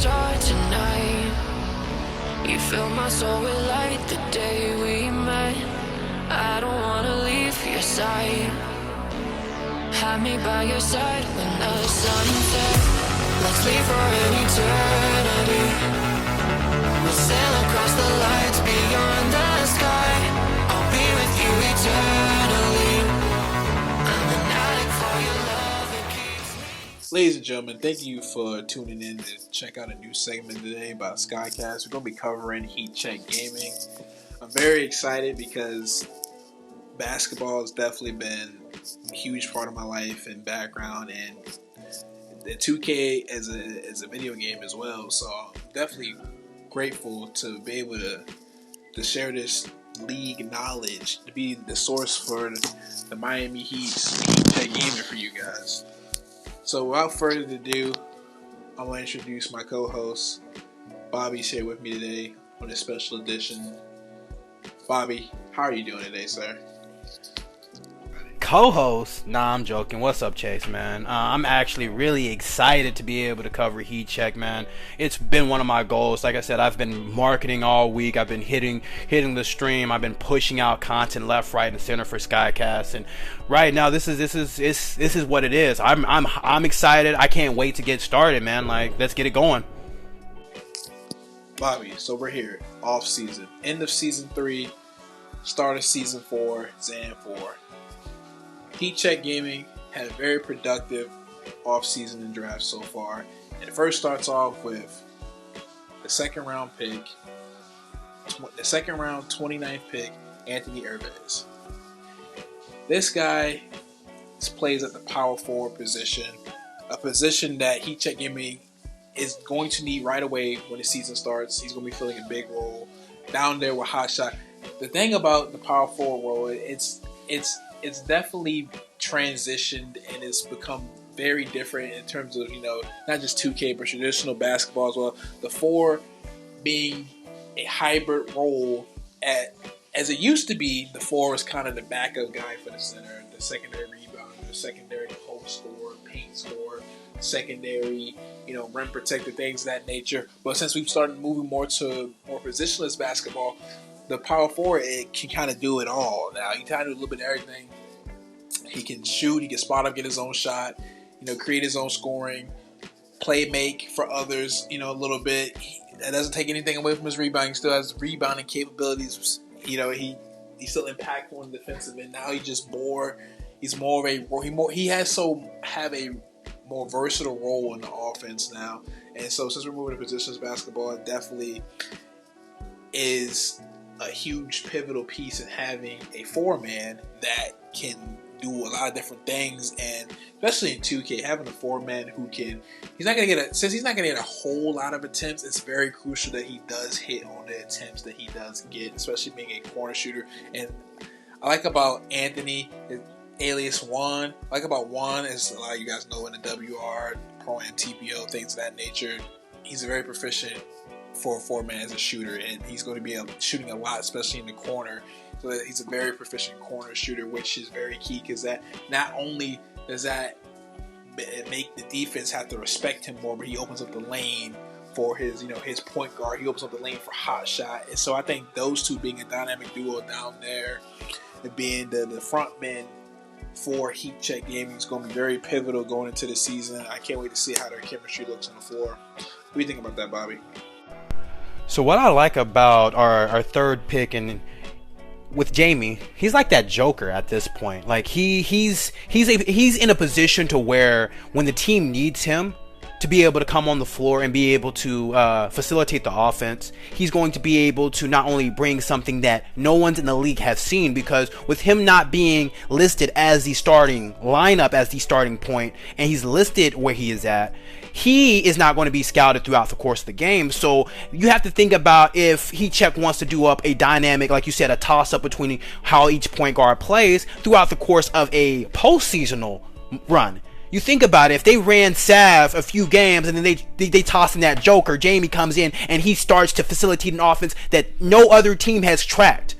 start tonight. You fill my soul with light the day we met. I don't wanna leave your side. Have me by your side when the sun sets. Let's leave for an eternity. We'll sail across the lights beyond the sky. I'll be with you eternally. I'm an addict for your love that keeps me. Ladies and gentlemen, thank you for tuning in to check out a new segment today about SKYCAST. We're going to be covering Heat Check Gaming. I'm very excited because basketball has definitely been a huge part of my life and background, and the 2K as a video game as well. So I'm definitely grateful to be able to share this league knowledge, to be the source for the Miami Heat's Heat Check Gaming for you guys. So without further ado, I want to introduce my co-host. Bobby's here with me today on this special edition. Bobby, how are you doing today, sir? Co-host? Nah, I'm joking. What's up, Chase, man? I'm actually really excited to be able to cover Heat Check, man. It's been one of my goals. Like I said, I've been marketing all week. I've been hitting the stream. I've been pushing out content left, right, and center for SKYCAST. And right now, this is what it is. I'm excited. I can't wait to get started, man. Like, let's get it going. Bobby, so we're here, off season, end of season 3, start of season 4, SZN 4. Heat Check Gaming had a very productive off-season and draft so far. And it first starts off with the second round 29th pick, Anthony Ervez. This guy plays at the power forward position, a position that Heat Check Gaming is going to need right away when the season starts. He's going to be filling a big role down there with hot shot. The thing about the power forward role, it's definitely transitioned and it's become very different in terms of, not just 2K, but traditional basketball as well. The 4 being a hybrid role as it used to be, the 4 was kind of the backup guy for the center, the secondary rebounder, the secondary post scorer, paint scorer, secondary, rim protector, things of that nature. But since we've started moving more to more positionless basketball, the power forward, it can kind of do it all now. He kind of do a little bit of everything. He can shoot, he can spot up, get his own shot, create his own scoring, play make for others, a little bit. That doesn't take anything away from his rebounding. He still has rebounding capabilities. He's still impactful on the defensive end. Now he's more of a he has have a more versatile role in the offense now. And so since we're moving to positions basketball, it definitely is a huge pivotal piece in having a 4-man that can do a lot of different things, and especially in 2K, having a 4-man who he's not gonna get a whole lot of attempts. It's very crucial that he does hit on the attempts that he does get, especially being a corner shooter. And I like about Anthony, alias Juan. I like about Juan, as a lot of you guys know in the WR, Pro and TPO, things of that nature. He's a very proficient for a 4-man as a shooter, and he's going to be shooting a lot, especially in the corner. So that he's a very proficient corner shooter, which is very key, because that not only does that make the defense have to respect him more, but he opens up the lane for his point guard. He opens up the lane for hot shot. And so I think those two being a dynamic duo down there and being the front men for Heat Check Gaming is going to be very pivotal going into the season. I can't wait to see how their chemistry looks on the floor. What do you think about that, Bobby? So what I like about our third pick and with Jamie, he's like that Joker at this point. Like he's in a position to where when the team needs him to be able to come on the floor and be able to facilitate the offense, he's going to be able to not only bring something that no one's in the league has seen, because with him not being listed as the starting lineup, as the starting point, and he's listed where he is at, he is not going to be scouted throughout the course of the game. So you have to think about if Heat Check wants to do up a dynamic, like you said, a toss-up between how each point guard plays throughout the course of a postseasonal run. You think about it, if they ran Sav a few games and then they toss in that Joker, Jamie comes in and he starts to facilitate an offense that no other team has tracked.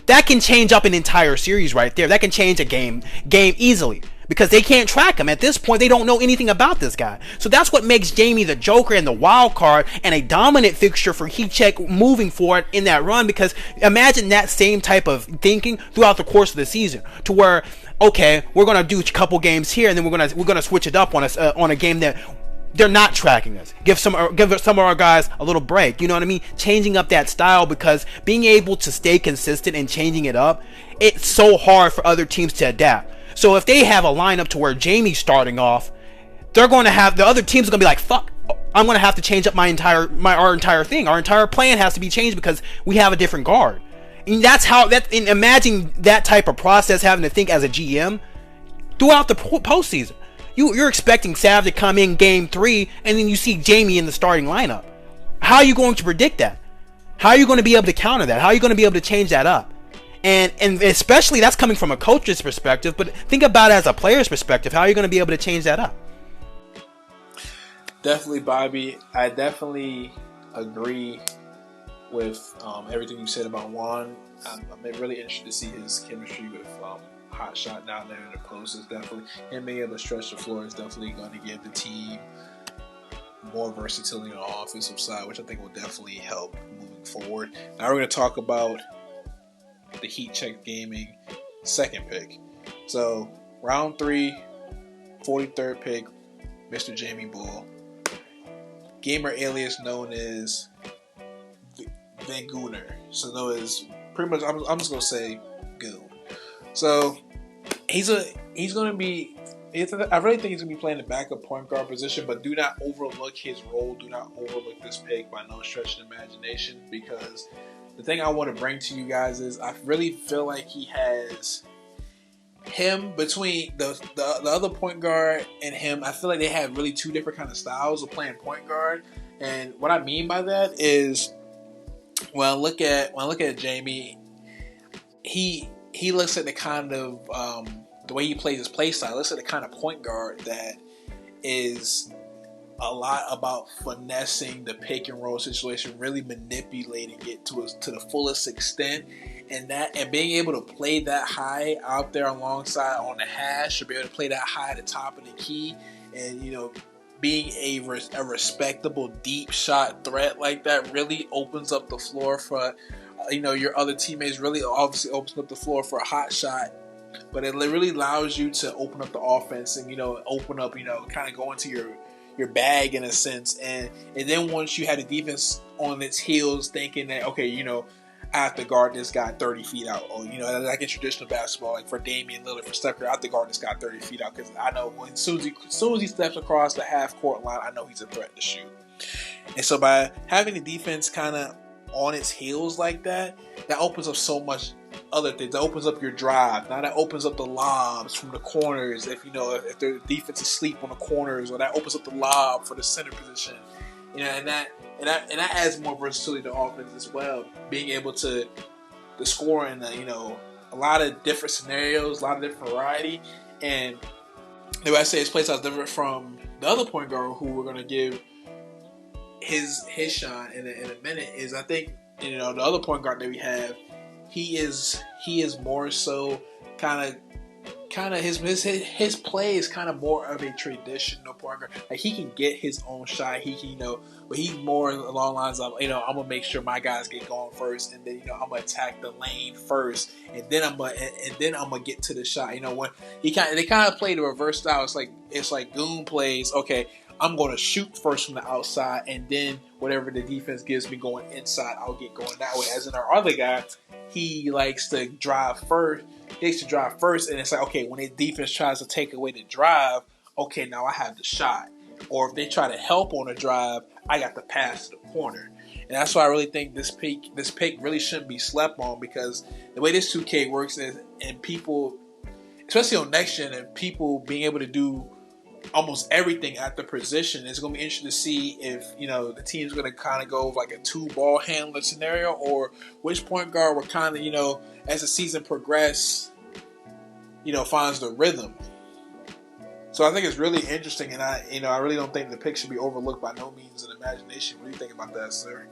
That can change up an entire series right there. That can change a game easily. because they can't track him. At this point, they don't know anything about this guy. So that's what makes Jamie the Joker and the wild card and a dominant fixture for Heat Check moving forward in that run, because imagine that same type of thinking throughout the course of the season, to where, okay, we're going to do a couple games here, and then we're going to switch it up on a game that they're not tracking us. Give some of our guys a little break. You know what I mean? Changing up that style, because being able to stay consistent and changing it up, it's so hard for other teams to adapt. So if they have a lineup to where Jamie's starting off, they're going to have, the other teams are going to be like, fuck, I'm going to have to change up our entire thing. Our entire plan has to be changed because we have a different guard. And imagine that type of process, having to think as a GM throughout the postseason. You're expecting Sav to come in game 3, and then you see Jamie in the starting lineup. How are you going to predict that? How are you going to be able to counter that? How are you going to be able to change that up? And especially that's coming from a coach's perspective, but think about it as a player's perspective. How are you going to be able to change that up? Definitely, Bobby. I definitely agree with everything you said about Juan. I'm really interested to see his chemistry with Hot Shot down there in the post. Is definitely him being able to stretch the floor is definitely going to give the team more versatility on the offensive side, which I think will definitely help moving forward. Now we're going to talk about the Heat Check Gaming second pick. So round 3, 43rd pick, Mr. Jamie Bull, gamer alias known as Van Gooner. So known as pretty much, I'm just going to say Goon. So he's going to be. I really think he's going to be playing the backup point guard position, but do not overlook his role. Do not overlook this pick by no stretch of imagination, because the thing I want to bring to you guys is I really feel like he has him between the other point guard and him. I feel like they have really two different kind of styles of playing point guard, and what I mean by that is when I look at Jamie, he looks at the kind of the way he plays his play style. Looks at the kind of point guard that is a lot about finessing the pick and roll situation, really manipulating it to the fullest extent, and being able to play that high out there alongside on the hash, or be able to play that high at the top of the key, and being a respectable deep shot threat like that really opens up the floor for your other teammates. Really obviously opens up the floor for a hot shot, but it really allows you to open up the offense and open up kind of go into your bag in a sense, and then once you had the defense on its heels thinking that I have to guard this guy 30 feet out, or like in traditional basketball, like for Damian Lillard, for Steph Curry, I have to guard this guy 30 feet out because I know as soon as he steps across the half court line, I know he's a threat to shoot. And so by having the defense kind of on its heels like that opens up so much other things. That opens up your drive. Now that opens up the lobs from the corners. If the defense is asleep on the corners, or that opens up the lob for the center position. And that adds more versatility to offense as well. Being able to score in a lot of different scenarios, a lot of different variety. And the way I say his play style is different from the other point guard who we're gonna give his shine in a minute. Is I think the other point guard that we have. He is more so kind of his play is kind of more of a traditional point guard. Like he can get his own shot. He can but he's more along the lines of I'm gonna make sure my guys get going first, and then I'm gonna attack the lane first, and then I'm gonna get to the shot. When they kind of play the reverse style. It's like Goon plays. Okay, I'm going to shoot first from the outside, and then whatever the defense gives me going inside, I'll get going that way. As in our other guy, he likes to drive first. And it's like, okay, when the defense tries to take away the drive, okay, now I have the shot. Or if they try to help on a drive, I got the pass to the corner. And that's why I really think this pick really shouldn't be slept on, because the way this 2K works is, and people, especially on next gen, and people being able to do almost everything at the position, it's going to be interesting to see if the team's going to kind of go with like a 2-ball handler scenario, or which point guard will kind of as the season progresses finds the rhythm. So I think it's really interesting, and I really don't think the pick should be overlooked by no means in imagination. What do you think about that, sir?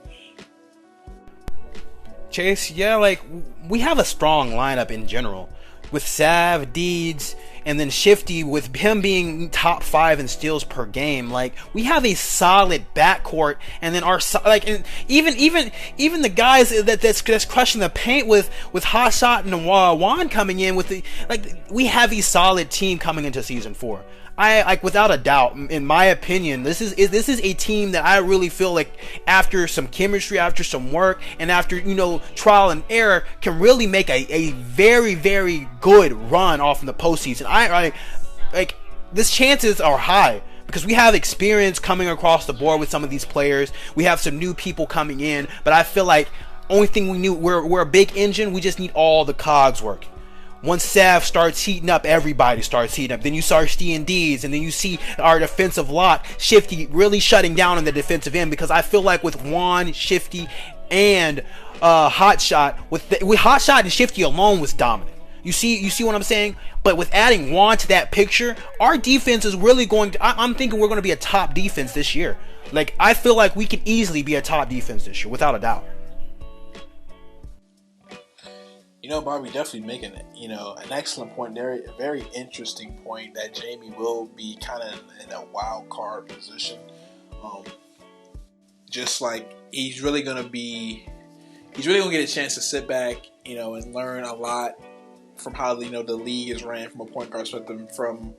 Chase, yeah, we have a strong lineup in general with Sav, Deeds, and then Shifty, with him being top 5 in steals per game, like, we have a solid backcourt. And then and even the guys that's crushing the paint with Hot Shot and Juan coming in with we have a solid team coming into season 4. I like, without a doubt, in my opinion, this is a team that I really feel like, after some chemistry, after some work, and after, trial and error, can really make a very, very good run off in the postseason. I like, this chances are high, because we have experience coming across the board with some of these players. We have some new people coming in, but I feel like only thing we knew, we're a big engine. We just need all the cogs working. Once Sav starts heating up, everybody starts heating up. Then you start C&Ds, and then you see our defensive lock, Shifty, really shutting down on the defensive end. Because I feel like with Juan, Shifty, and Hot Shot, with Hot Shot and Shifty alone was dominant. You see what I'm saying? But with adding Juan to that picture, our defense is really going to... I'm thinking we're going to be a top defense this year. Like, I feel like we could easily be a top defense this year, without a doubt. Bobby, definitely making an excellent point there. A very interesting point that Jamie will be kind of in a wild card position. Just like he's really gonna get a chance to sit back, and learn a lot from how the league is ran from a point guard perspective. From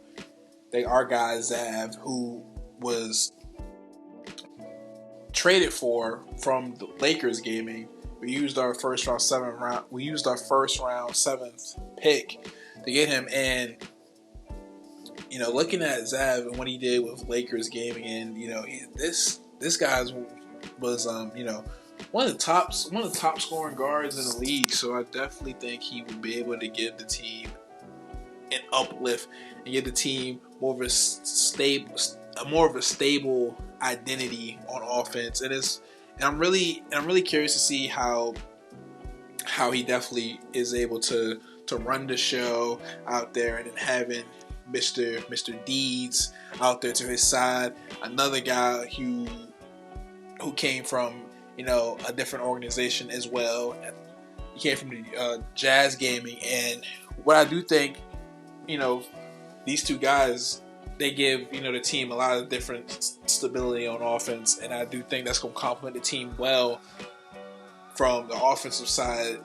our guy Zav, who was traded from the Lakers gaming. We used our first round 7th pick to get him, and looking at Zav and what he did with Lakers gaming, and this guy was one of the top scoring guards in the league. So I definitely think he would be able to give the team an uplift and give the team more of a stable identity on offense. And I'm really curious to see how he definitely is able to run the show out there, and then having Mr. Deeds out there to his side, another guy who came from a different organization as well. He came from the Jazz Gaming, and what I do think, these two guys, they give the team a lot of different stability on offense, and I do think that's going to complement the team well from the offensive side,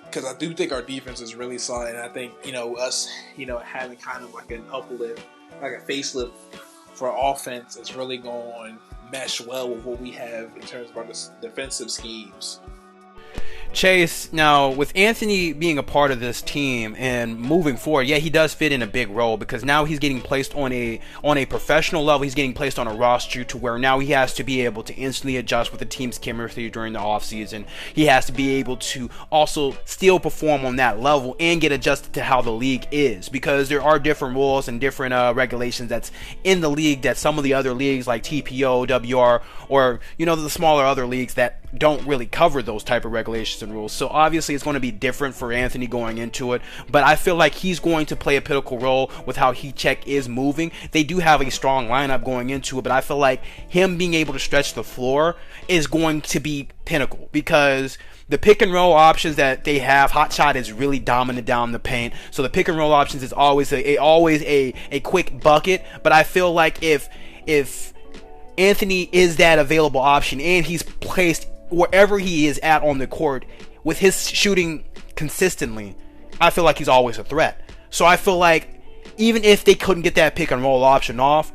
because I do think our defense is really solid, and I think us having kind of like an uplift, like a facelift for offense, is really going to mesh well with what we have in terms of our defensive schemes. Chase, now with Anthony being a part of this team and moving forward, yeah, he does fit in a big role, because now he's getting placed on a professional level. He's getting placed on a roster to where now he has to be able to instantly adjust with the team's chemistry during the offseason. He has to be able to also still perform on that level and get adjusted to how the league is, because there are different rules and different regulations that's in the league that some of the other leagues like TPO, WR, or the smaller other leagues that don't really cover those type of regulations and rules. So obviously it's going to be different for Anthony going into it, but I feel like he's going to play a pivotal role with how Heat-Check is moving. They do have a strong lineup going into it, but I feel like him being able to stretch the floor is going to be pinnacle, because the pick and roll options that they have, Hot Shot is really dominant down the paint, so the pick and roll options is always a quick bucket. But I feel like if Anthony is that available option and he's placed wherever he is at on the court with his shooting consistently, I feel like he's always a threat. So I feel like even if they couldn't get that pick and roll option off,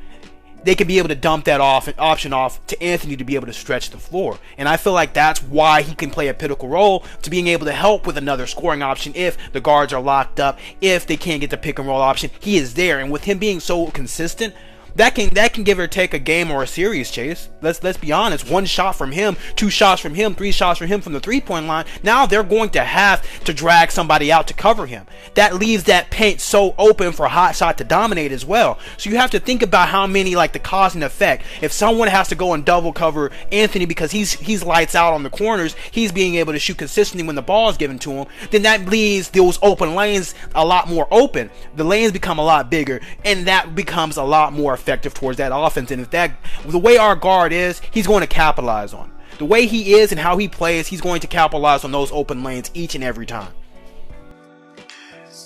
they could be able to dump that option off to Anthony to be able to stretch the floor. And I feel like that's why he can play a pivotal role, to being able to help with another scoring option if the guards are locked up, if they can't get the pick and roll option. He is there, and with him being so consistent, that can give or take a game or a series, Chase. Let's be honest. 1 shot from him, 2 shots from him, 3 shots from him from the 3-point line. Now they're going to have to drag somebody out to cover him. That leaves that paint so open for Hot Shot to dominate as well. So you have to think about how many, like the cause and effect. If someone has to go and double cover Anthony because he's lights out on the corners, he's being able to shoot consistently when the ball is given to him, then that leaves those open lanes a lot more open. The lanes become a lot bigger, and that becomes a lot more effective towards that offense. And if the way our guard is, he's going to capitalize on it. The way he is and how he plays, he's going to capitalize on those open lanes each and every time.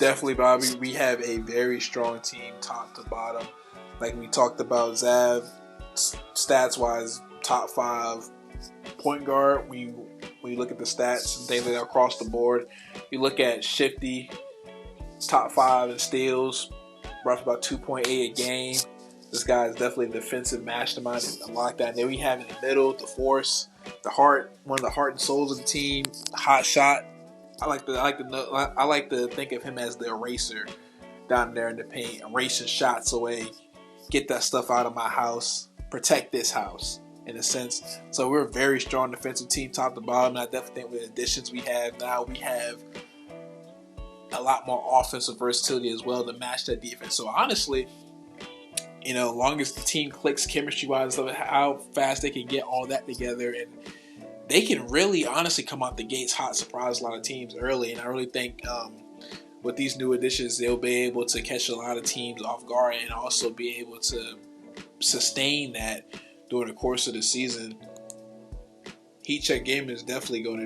Definitely, Bobby. We have a very strong team, top to bottom. Like we talked about, Zav, stats-wise, top 5 point guard. When you look at the stats and things like that across the board, you look at Shifty, top 5 in steals, roughly about 2.8 a game. This guy is definitely a defensive mastermind. I like that. And then we have in the middle the force, the heart, one of the heart and souls of the team, hot shot. I like to think of him as the eraser down there in the paint, erasing shots away, get that stuff out of my house, protect this house in a sense. So we're a very strong defensive team, top to bottom. And I definitely think with the additions we have now, we have a lot more offensive versatility as well to match that defense. So honestly, long as the team clicks chemistry-wise, how fast they can get all that together, and they can really honestly come out the gates hot, surprise a lot of teams early. And I really think with these new additions, they'll be able to catch a lot of teams off guard and also be able to sustain that during the course of the season. Heat check game is definitely going to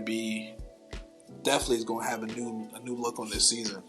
have a new look on this season.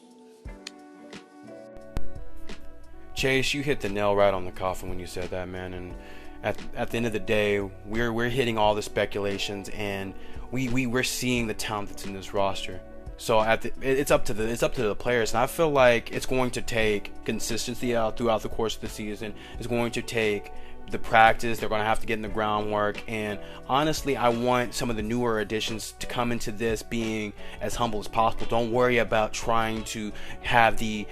Chase, you hit the nail right on the coffin when you said that, man. And at the end of the day, we're hitting all the speculations, and we're seeing the talent that's in this roster. So it's up to the players, and I feel like it's going to take consistency out throughout the course of the season. It's going to take the practice. They're going to have to get in the groundwork, and honestly, I want some of the newer additions to come into this being as humble as possible. Don't worry about trying to have the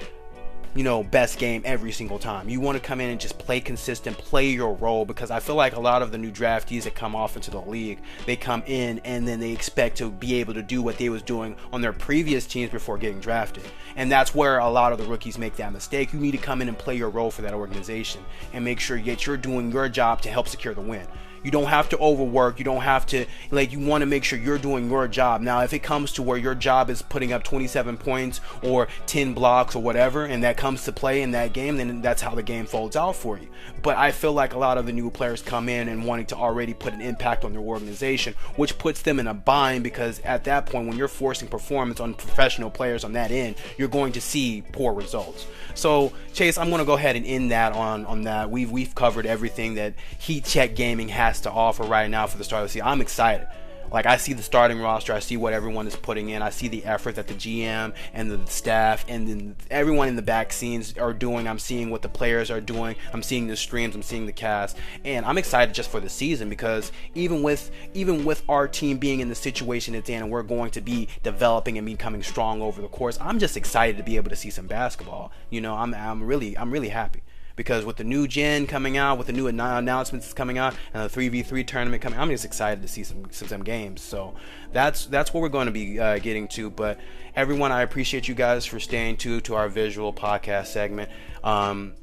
best game every single time. You want to come in and just play consistent, play your role, because I feel like a lot of the new draftees that come off into the league, they come in and then they expect to be able to do what they was doing on their previous teams before getting drafted. And that's where a lot of the rookies make that mistake. You need to come in and play your role for that organization and make sure that you're doing your job to help secure the win. You don't have to overwork. You don't have to, you want to make sure you're doing your job. Now, if it comes to where your job is putting up 27 points or 10 blocks or whatever, and that comes to play in that game, then that's how the game folds out for you. But I feel like a lot of the new players come in and wanting to already put an impact on their organization, which puts them in a bind, because at that point, when you're forcing performance on professional players on that end, you're going to see poor results. So, Chase, I'm going to go ahead and end that on that. We've covered everything that Heat Check Gaming has to offer right now for the start of the season. I'm excited. I see the starting roster. I see what everyone is putting in. I see the effort that the GM and the staff and then everyone in the back scenes are doing. I'm seeing what the players are doing. I'm seeing the streams. I'm seeing the cast. And I'm excited just for the season, because even with our team being in the situation it's in, and we're going to be developing and becoming strong over the course, I'm just excited to be able to see some basketball. I'm really happy. Because with the new gen coming out, with the new announcements coming out, and the 3v3 tournament coming, I'm just excited to see some games. So that's what we're going to be getting to. But everyone, I appreciate you guys for staying tuned to our visual podcast segment.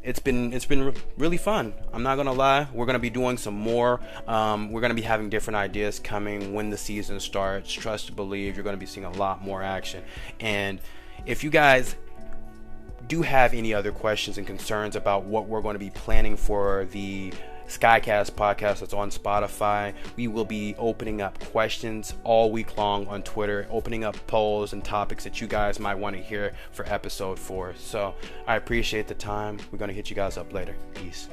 It's been really fun. I'm not gonna lie. We're gonna be doing some more. We're gonna be having different ideas coming when the season starts. Trust to believe you're gonna be seeing a lot more action. And if you guys do have any other questions and concerns about what we're going to be planning for the SKYCAST podcast that's on Spotify, we will be opening up questions all week long on Twitter, opening up polls and topics that you guys might want to hear for episode 4. So I appreciate the time. We're going to hit you guys up later. Peace.